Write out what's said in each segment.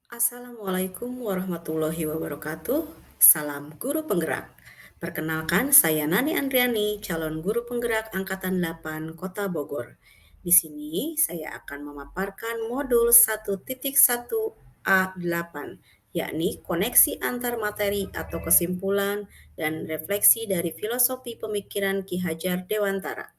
Assalamualaikum warahmatullahi wabarakatuh. Salam guru penggerak. Perkenalkan, saya Nani Andriani, calon guru penggerak Angkatan 8 Kota Bogor. Di sini saya akan memaparkan modul 1.1a8, yakni koneksi antar materi atau kesimpulan dan refleksi dari filosofi pemikiran Ki Hajar Dewantara.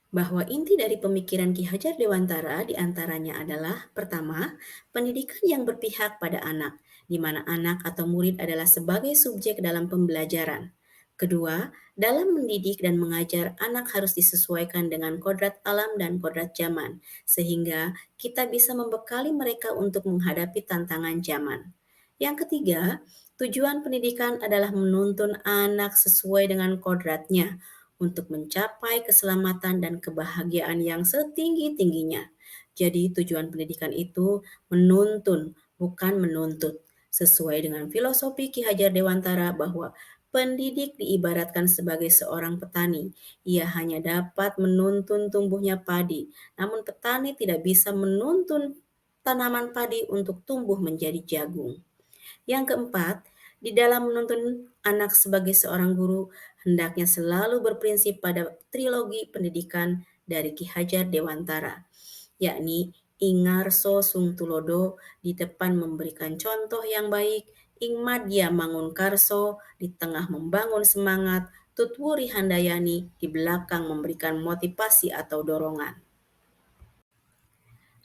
Bahwa inti dari pemikiran Ki Hajar Dewantara diantaranya adalah: pertama, pendidikan yang berpihak pada anak, di mana anak atau murid adalah sebagai subjek dalam pembelajaran. Kedua, dalam mendidik dan mengajar, anak harus disesuaikan dengan kodrat alam dan kodrat zaman, sehingga kita bisa membekali mereka untuk menghadapi tantangan zaman. Yang ketiga, tujuan pendidikan adalah menuntun anak sesuai dengan kodratnya, untuk mencapai keselamatan dan kebahagiaan yang setinggi-tingginya. Jadi tujuan pendidikan itu menuntun, bukan menuntut. Sesuai dengan filosofi Ki Hajar Dewantara bahwa pendidik diibaratkan sebagai seorang petani. Ia hanya dapat menuntun tumbuhnya padi, namun petani tidak bisa menuntun tanaman padi untuk tumbuh menjadi jagung. Yang keempat, di dalam menuntun anak sebagai seorang guru, hendaknya selalu berprinsip pada trilogi pendidikan dari Ki Hajar Dewantara, yakni Ingarso Sung Tulodo di depan memberikan contoh yang baik, Ing Madya Mangun Karso di tengah membangun semangat, Tutwuri Handayani di belakang memberikan motivasi atau dorongan.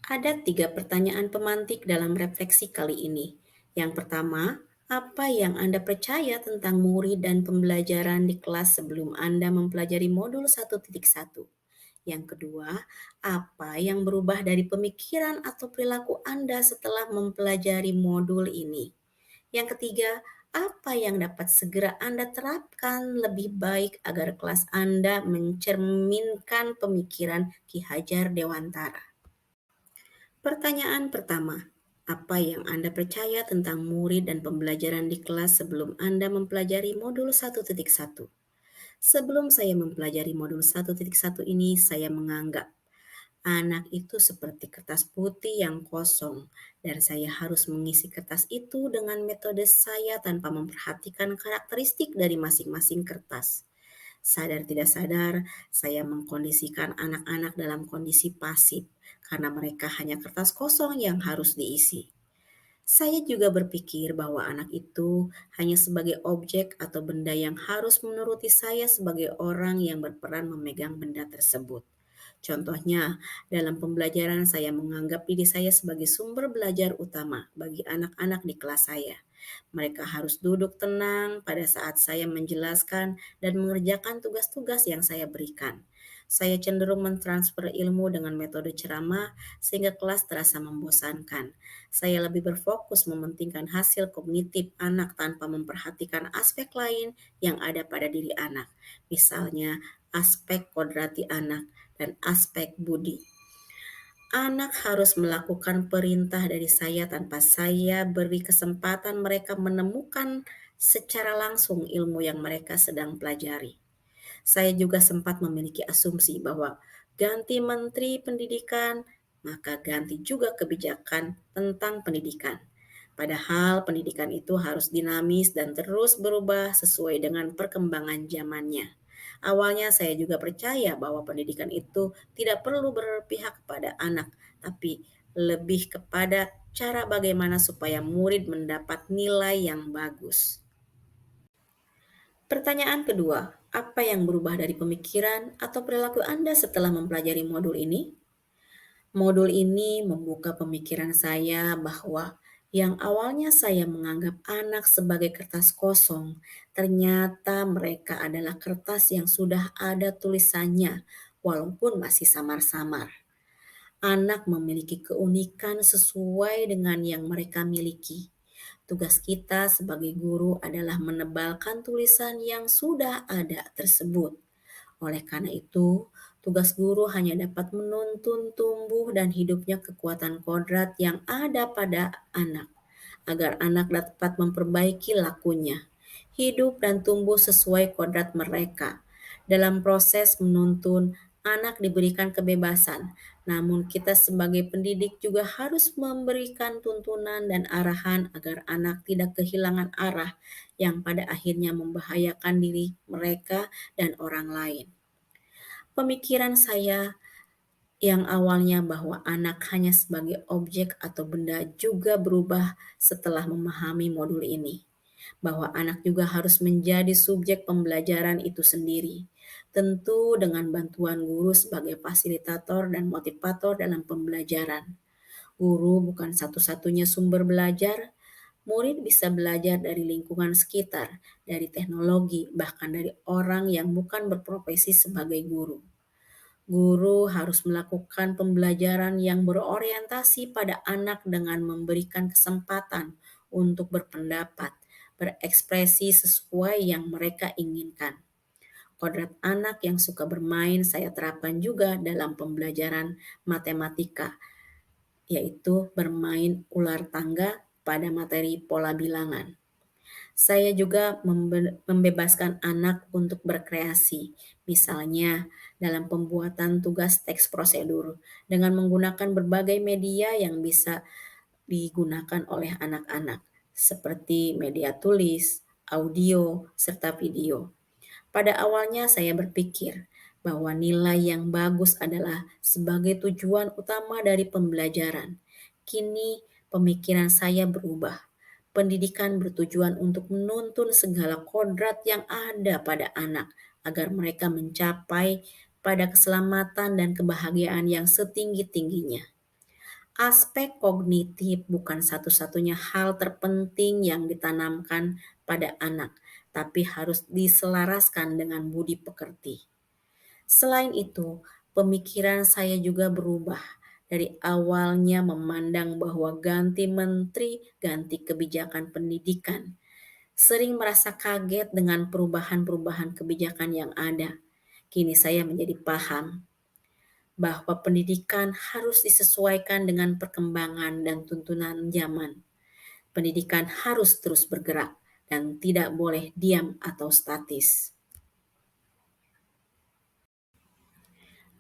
Ada 3 pertanyaan pemantik dalam refleksi kali ini. Yang pertama, apa yang Anda percaya tentang murid dan pembelajaran di kelas sebelum Anda mempelajari modul 1.1? Yang kedua, apa yang berubah dari pemikiran atau perilaku Anda setelah mempelajari modul ini? Yang ketiga, apa yang dapat segera Anda terapkan lebih baik agar kelas Anda mencerminkan pemikiran Ki Hajar Dewantara? Pertanyaan pertama, apa yang Anda percaya tentang murid dan pembelajaran di kelas sebelum Anda mempelajari modul 1.1? Sebelum saya mempelajari modul 1.1 ini, saya menganggap anak itu seperti kertas putih yang kosong, dan saya harus mengisi kertas itu dengan metode saya tanpa memperhatikan karakteristik dari masing-masing kertas. Sadar tidak sadar, saya mengkondisikan anak-anak dalam kondisi pasif karena mereka hanya kertas kosong yang harus diisi. Saya juga berpikir bahwa anak itu hanya sebagai objek atau benda yang harus menuruti saya sebagai orang yang berperan memegang benda tersebut. Contohnya, dalam pembelajaran saya menganggap diri saya sebagai sumber belajar utama bagi anak-anak di kelas saya. Mereka harus duduk tenang pada saat saya menjelaskan dan mengerjakan tugas-tugas yang saya berikan. Saya cenderung mentransfer ilmu dengan metode ceramah sehingga kelas terasa membosankan. Saya lebih berfokus mementingkan hasil kognitif anak tanpa memperhatikan aspek lain yang ada pada diri anak. Misalnya, aspek kodrati anak dan aspek budi. Anak harus melakukan perintah dari saya tanpa saya beri kesempatan mereka menemukan secara langsung ilmu yang mereka sedang pelajari. Saya juga sempat memiliki asumsi bahwa ganti menteri pendidikan, maka ganti juga kebijakan tentang pendidikan. Padahal pendidikan itu harus dinamis dan terus berubah sesuai dengan perkembangan zamannya. Awalnya saya juga percaya bahwa pendidikan itu tidak perlu berpihak kepada anak, tapi lebih kepada cara bagaimana supaya murid mendapat nilai yang bagus. Pertanyaan kedua, apa yang berubah dari pemikiran atau perilaku Anda setelah mempelajari modul ini? Modul ini membuka pemikiran saya bahwa yang awalnya saya menganggap anak sebagai kertas kosong, ternyata mereka adalah kertas yang sudah ada tulisannya, walaupun masih samar-samar. Anak memiliki keunikan sesuai dengan yang mereka miliki. Tugas kita sebagai guru adalah menebalkan tulisan yang sudah ada tersebut. Oleh karena itu, tugas guru hanya dapat menuntun tumbuh dan hidupnya kekuatan kodrat yang ada pada anak, agar anak dapat memperbaiki lakunya, hidup dan tumbuh sesuai kodrat mereka. Dalam proses menuntun, Anak diberikan kebebasan, namun kita sebagai pendidik juga harus memberikan tuntunan dan arahan agar anak tidak kehilangan arah yang pada akhirnya membahayakan diri mereka dan orang lain. Pemikiran saya yang awalnya bahwa anak hanya sebagai objek atau benda juga berubah setelah memahami modul ini, bahwa anak juga harus menjadi subjek pembelajaran itu sendiri, tentu dengan bantuan guru sebagai fasilitator dan motivator dalam pembelajaran. Guru bukan satu-satunya sumber belajar, murid bisa belajar dari lingkungan sekitar, dari teknologi, bahkan dari orang yang bukan berprofesi sebagai guru. Guru harus melakukan pembelajaran yang berorientasi pada anak dengan memberikan kesempatan untuk berpendapat, berekspresi sesuai yang mereka inginkan. Kodrat anak yang suka bermain saya terapkan juga dalam pembelajaran matematika, yaitu bermain ular tangga pada materi pola bilangan. Saya juga membebaskan anak untuk berkreasi, misalnya dalam pembuatan tugas teks prosedur dengan menggunakan berbagai media yang bisa digunakan oleh anak-anak, seperti media tulis, audio, serta video. Pada awalnya saya berpikir bahwa nilai yang bagus adalah sebagai tujuan utama dari pembelajaran. Kini pemikiran saya berubah. Pendidikan bertujuan untuk menuntun segala kodrat yang ada pada anak agar mereka mencapai pada keselamatan dan kebahagiaan yang setinggi-tingginya. Aspek kognitif bukan satu-satunya hal terpenting yang ditanamkan pada anak, tapi harus diselaraskan dengan budi pekerti. Selain itu, pemikiran saya juga berubah. Dari awalnya memandang bahwa ganti menteri, ganti kebijakan pendidikan. Sering merasa kaget dengan perubahan-perubahan kebijakan yang ada. Kini saya menjadi paham bahwa pendidikan harus disesuaikan dengan perkembangan dan tuntunan zaman. Pendidikan harus terus bergerak dan tidak boleh diam atau statis.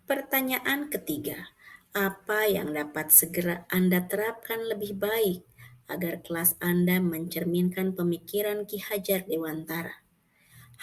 Pertanyaan ketiga, apa yang dapat segera Anda terapkan lebih baik agar kelas Anda mencerminkan pemikiran Ki Hajar Dewantara?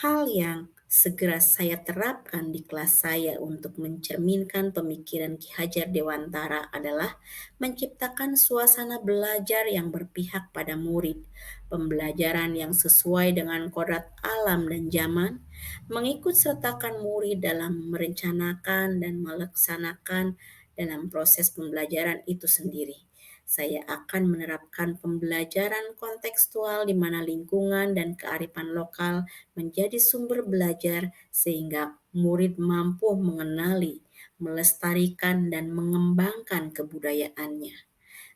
Hal yang segera saya terapkan di kelas saya untuk mencerminkan pemikiran Ki Hajar Dewantara adalah menciptakan suasana belajar yang berpihak pada murid, pembelajaran yang sesuai dengan kodrat alam dan zaman, mengikut sertakan murid dalam merencanakan dan melaksanakan dalam proses pembelajaran itu sendiri. Saya akan menerapkan pembelajaran kontekstual di mana lingkungan dan kearifan lokal menjadi sumber belajar sehingga murid mampu mengenali, melestarikan, dan mengembangkan kebudayaannya.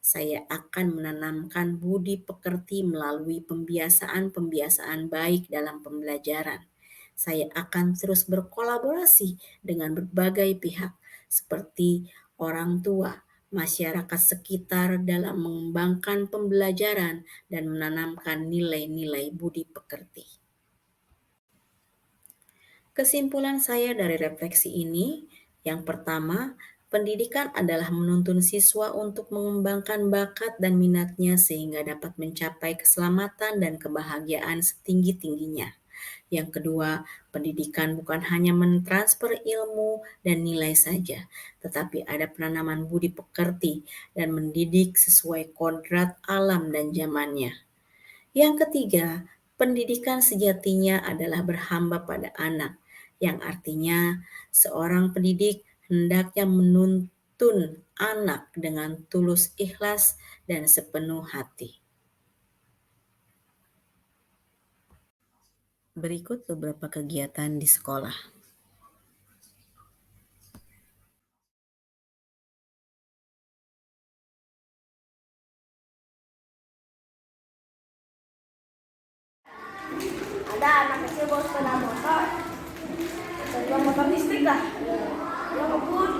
Saya akan menanamkan budi pekerti melalui pembiasaan-pembiasaan baik dalam pembelajaran. Saya akan terus berkolaborasi dengan berbagai pihak seperti orang tua, masyarakat sekitar dalam mengembangkan pembelajaran dan menanamkan nilai-nilai budi pekerti. Kesimpulan saya dari refleksi ini, yang pertama, pendidikan adalah menuntun siswa untuk mengembangkan bakat dan minatnya sehingga dapat mencapai keselamatan dan kebahagiaan setinggi-tingginya. Yang kedua, pendidikan bukan hanya mentransfer ilmu dan nilai saja, tetapi ada penanaman budi pekerti dan mendidik sesuai kodrat alam dan zamannya. Yang ketiga, pendidikan sejatinya adalah berhamba pada anak, yang artinya seorang pendidik hendaknya menuntun anak dengan tulus ikhlas dan sepenuh hati. Berikut beberapa kegiatan di sekolah. Ada anak kecil bawa sepeda motor, sepeda motor listrik lah. Dia ngebut,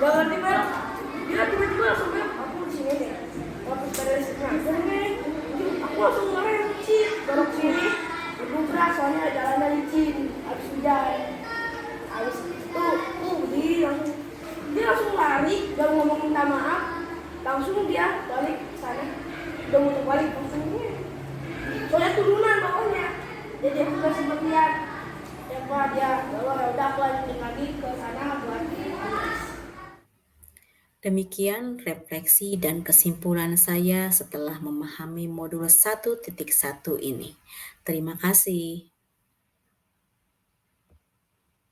jangan di belok. Dia tiba-tiba langsung belok. Aku di sini deh. Waktu sepeda listriknya, jadi aku langsung ngerem cip, belok sini. Bergubrak soalnya jalannya licin, habis hujan. Habis itu langsung dia balik ke sana, udah muter balik langsung dia. Soalnya turunan bawahnya, jadi aku nggak sempat lihat. Ya Pak, dia bawa, ya udah aku lanjutin lagi ke sana buat tulis. Demikian refleksi dan kesimpulan saya setelah memahami modul 1.1 ini. Terima kasih.